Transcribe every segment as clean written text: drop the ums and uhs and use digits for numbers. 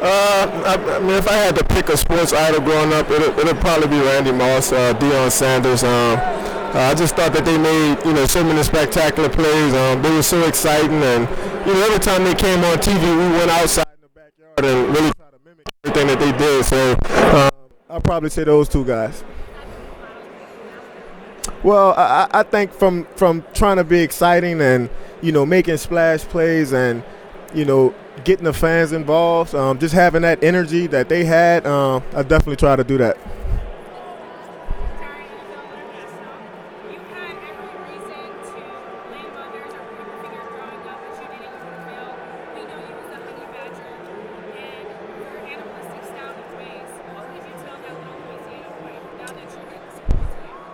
I mean, if I had to pick a sports idol growing up, it'd probably be Randy Moss, Deion Sanders. I just thought that they made so many spectacular plays. They were so exciting, and every time they came on TV, we went outside in the backyard and really tried to mimic everything that they did. So I'll probably say those two guys. Well, I think from trying to be exciting and making splash plays and getting the fans involved, just having that energy that they had, I definitely try to do that.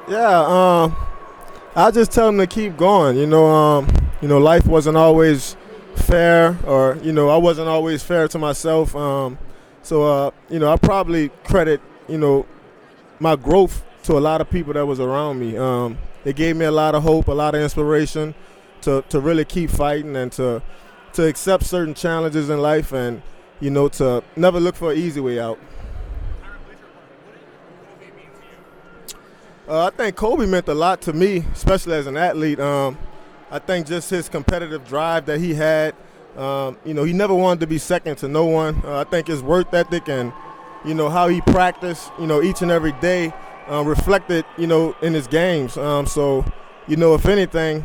Yeah, I just tell them to keep going. Life wasn't always fair, or I wasn't always fair to myself. I probably credit my growth to a lot of people that was around me. They gave me a lot of hope, a lot of inspiration to really keep fighting and to accept certain challenges in life, and to never look for an easy way out. I think Kobe meant a lot to me, especially as an athlete. I think just his competitive drive that he had. He never wanted to be second to no one. I think his work ethic and how he practiced each and every day reflected in his games. If anything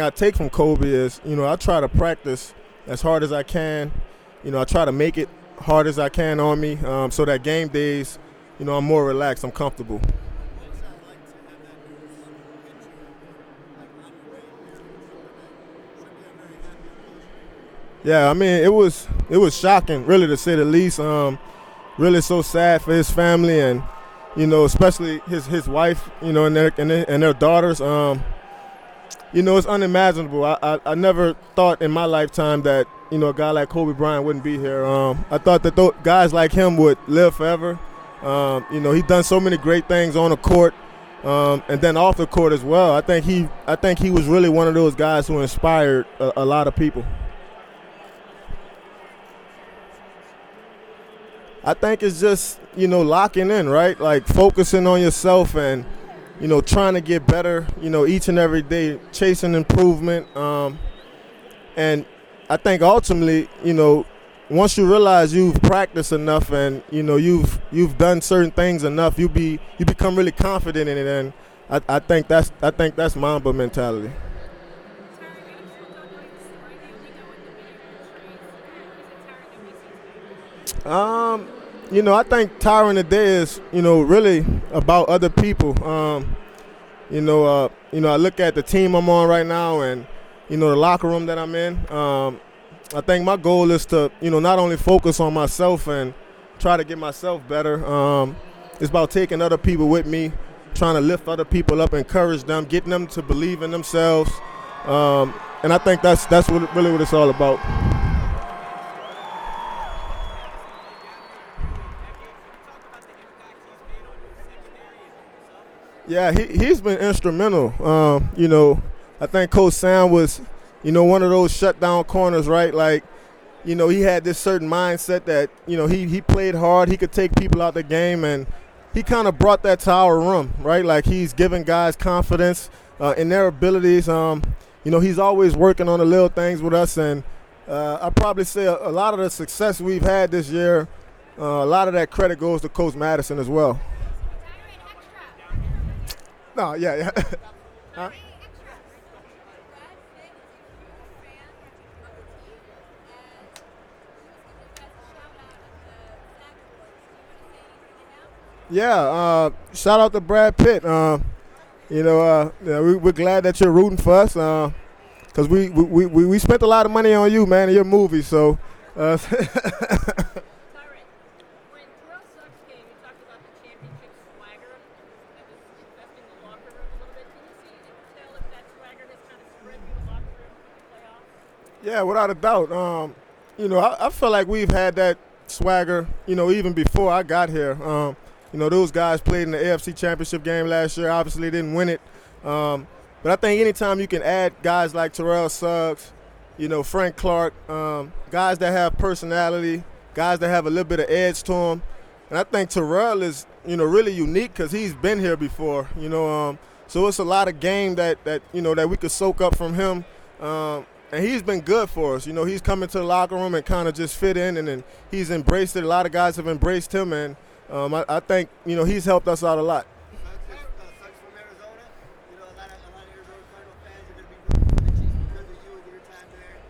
I take from Kobe is I try to practice as hard as I can. I try to make it hard as I can on me, so that game days I'm more relaxed, I'm comfortable. Yeah, I mean, it was shocking, really, to say the least. Really so sad for his family, and especially his wife, and their daughters. It's unimaginable. I never thought in my lifetime that a guy like Kobe Bryant wouldn't be here. I thought that guys like him would live forever. He done so many great things on the court, and then off the court as well. I think he was really one of those guys who inspired a lot of people. I think it's just, locking in, right? Like focusing on yourself and, trying to get better, each and every day, chasing improvement. And I think ultimately, once you realize you've practiced enough and, you've done certain things enough, you become really confident in it. And I think that's Mamba mentality. I think Tyrann today is, really about other people. I look at the team I'm on right now and, the locker room that I'm in. I think my goal is to, not only focus on myself and try to get myself better. It's about taking other people with me, trying to lift other people up, encourage them, getting them to believe in themselves. And I think that's really what it's all about. Yeah, he's been instrumental. I think Coach Sam was, one of those shutdown corners, right? Like, he had this certain mindset that, he played hard. He could take people out the game, and he kind of brought that to our room, right? Like, he's giving guys confidence in their abilities. He's always working on the little things with us, and I'd probably say a lot of the success we've had this year, a lot of that credit goes to Coach Madison as well. No, yeah. Huh? Yeah, shout out to Brad Pitt. We're glad that you're rooting for us because we spent a lot of money on you, man, in your movie. So. Yeah, without a doubt. I feel like we've had that swagger, even before I got here. Those guys played in the AFC Championship game last year. Obviously, didn't win it. But I think anytime you can add guys like Terrell Suggs, Frank Clark, guys that have personality, guys that have a little bit of edge to them. And I think Terrell is, really unique because he's been here before, so it's a lot of game that we could soak up from him. And he's been good for us. He's come into the locker room and kind of just fit in, and then he's embraced it. A lot of guys have embraced him, and I think, he's helped us out a lot.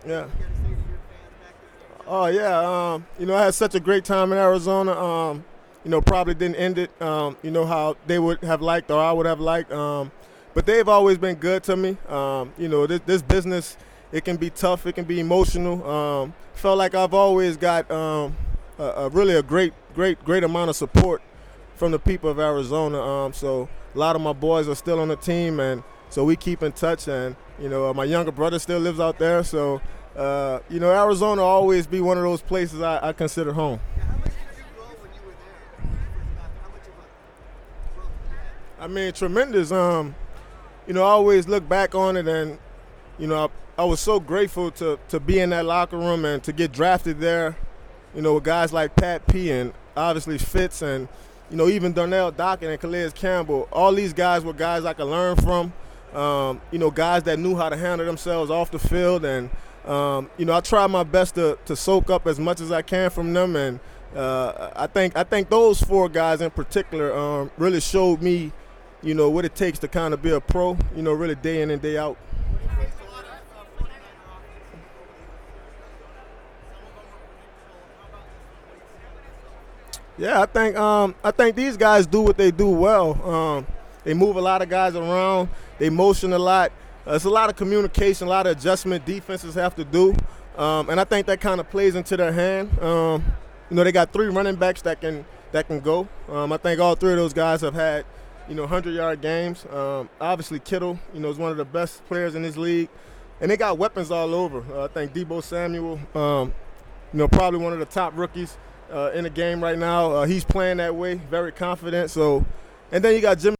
Yeah. Oh, yeah. I had such a great time in Arizona. Probably didn't end it, how they would have liked or I would have liked. But they've always been good to me. This business, it can be tough. It can be emotional. Felt like I've always got really a great amount of support from the people of Arizona. So a lot of my boys are still on the team, and so we keep in touch. And, my younger brother still lives out there. So, Arizona will always be one of those places I consider home. I mean, tremendous. I always look back on it, and, I was so grateful to be in that locker room and to get drafted there, with guys like Pat P and obviously Fitz and, even Darnell Dockett and Calais Campbell. All these guys were guys I could learn from, guys that knew how to handle themselves off the field. And, I try my best to soak up as much as I can from them. And I think those four guys in particular really showed me, what it takes to kind of be a pro, really day in and day out. Yeah, I think these guys do what they do well. They move a lot of guys around. They motion a lot. It's a lot of communication, a lot of adjustment defenses have to do, and I think that kind of plays into their hand. They got 3 running backs that can go. I think all 3 of those guys have had 100-yard games. Obviously, Kittle, is one of the best players in this league, and they got weapons all over. I think Deebo Samuel, probably one of the top rookies in the game right now. He's playing that way, very confident. So, and then you got Jimmy